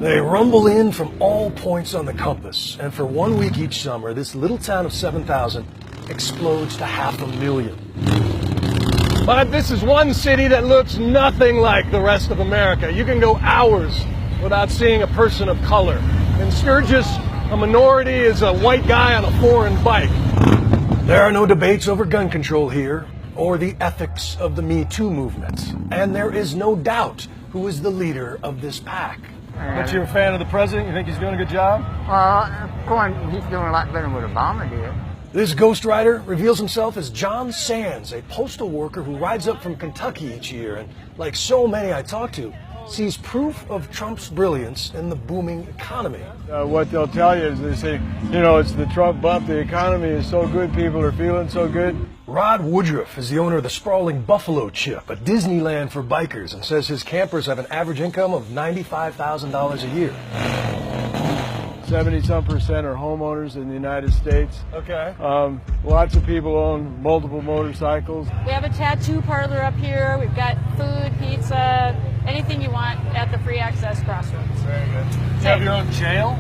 They rumble in from all points on the compass, and for 1 week each summer, this little town of 7,000 explodes to 500,000. But this is one city that looks nothing like the rest of America. You can go hours without seeing a person of color. In Sturgis, a minority is a white guy on a foreign bike. There are no debates over gun control here, or the ethics of the Me Too movement. And there is no doubt who is the leader of this pack. But you're a fan of the president? You think he's doing a good job? Of course, he's doing a lot better than what Obama did. This ghostwriter reveals himself as John Sands, a postal worker who rides up from Kentucky each year and, like so many I talk to, sees proof of Trump's brilliance in the booming economy. What they'll tell you is they say, it's the Trump bump, the economy is so good, people are feeling so good. Rod Woodruff is the owner of the sprawling Buffalo Chip, a Disneyland for bikers, and says his campers have an average income of $95,000 a year. 70-some% are homeowners in the United States. Okay. Lots of people own multiple motorcycles. We have a tattoo parlor up here. We've got food, pizza, anything you want at the Free Access Crossroads. Very good. Do you have your own jail?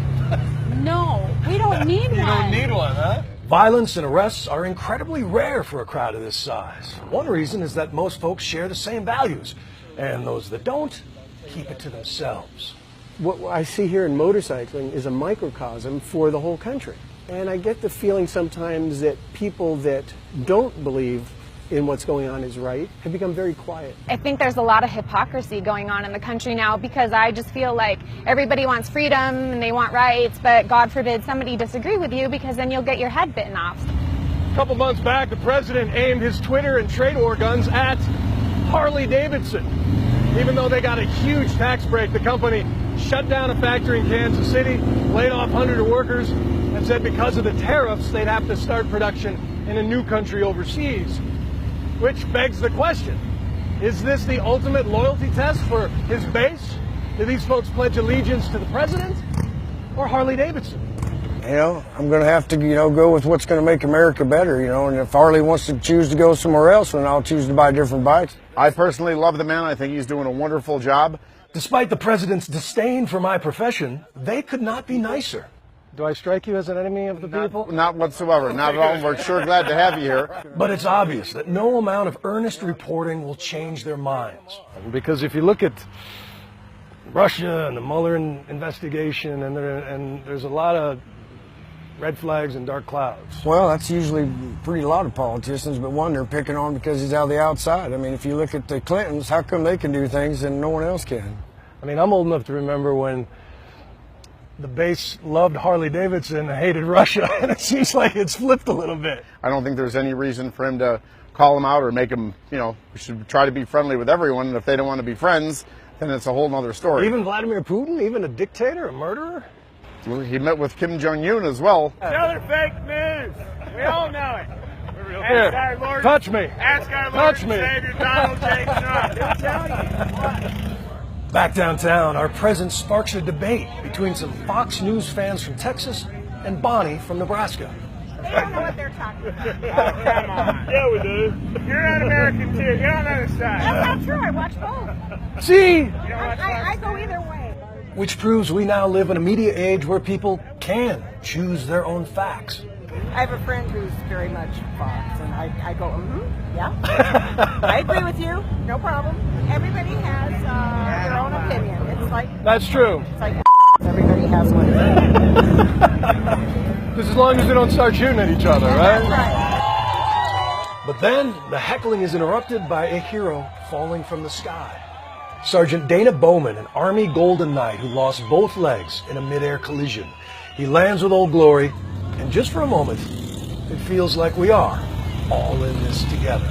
No, we don't need one. You don't need one, huh? Violence and arrests are incredibly rare for a crowd of this size. One reason is that most folks share the same values, and those that don't keep it to themselves. What I see here in motorcycling is a microcosm for the whole country. And I get the feeling sometimes that people that don't believe in what's going on is right have become very quiet. I think there's a lot of hypocrisy going on in the country now because I just feel like everybody wants freedom and they want rights, but God forbid somebody disagree with you because then you'll get your head bitten off. A couple months back, the president aimed his Twitter and trade war guns at Harley Davidson. Even though they got a huge tax break, the company shut down a factory in Kansas City, laid off hundreds of workers, and said because of the tariffs, they'd have to start production in a new country overseas. Which begs the question, is this the ultimate loyalty test for his base? Do these folks pledge allegiance to the president or Harley Davidson? I'm going to have to, go with what's going to make America better, and if Harley wants to choose to go somewhere else, then I'll choose to buy different bikes. I personally love the man. I think he's doing a wonderful job. Despite the president's disdain for my profession, they could not be nicer. Do I strike you as an enemy of the people? Not whatsoever. Not at all. We're sure glad to have you here. But it's obvious that no amount of earnest reporting will change their minds. Because if you look at Russia and the Mueller investigation, and there's a lot of red flags and dark clouds. Well, that's usually pretty a lot of politicians, but one they're picking on because he's out of the outside. I mean, if you look at the Clintons, how come they can do things and no one else can? I mean, I'm old enough to remember when the base loved Harley Davidson and hated Russia, and it seems like it's flipped a little bit. I don't think there's any reason for him to call him out or make him, we should try to be friendly with everyone, and if they don't want to be friends, then it's a whole other story. Even Vladimir Putin, even a dictator, a murderer? He met with Kim Jong-un as well. Another fake news. We all know it. Here, touch me. Ask our Lord and Savior Donald J. Trump. He'll tell you. Back downtown, our presence sparks a debate between some Fox News fans from Texas and Bonnie from Nebraska. They don't know what they're talking about. Oh, come on. Yeah, we do. You're not American, too. You're on the other side. That's not true. I watch both. See? I go either way. Which proves we now live in a media age where people can choose their own facts. I have a friend who's very much Fox, and I go, yeah. I agree with you, no problem. Everybody has their own opinion. It's like That's true. It's like everybody has one. Just as long as we don't start shooting at each other, right? Right. But then the heckling is interrupted by a hero falling from the sky. Sergeant Dana Bowman, an Army Golden Knight who lost both legs in a mid-air collision. He lands with Old Glory, and just for a moment, it feels like we are all in this together.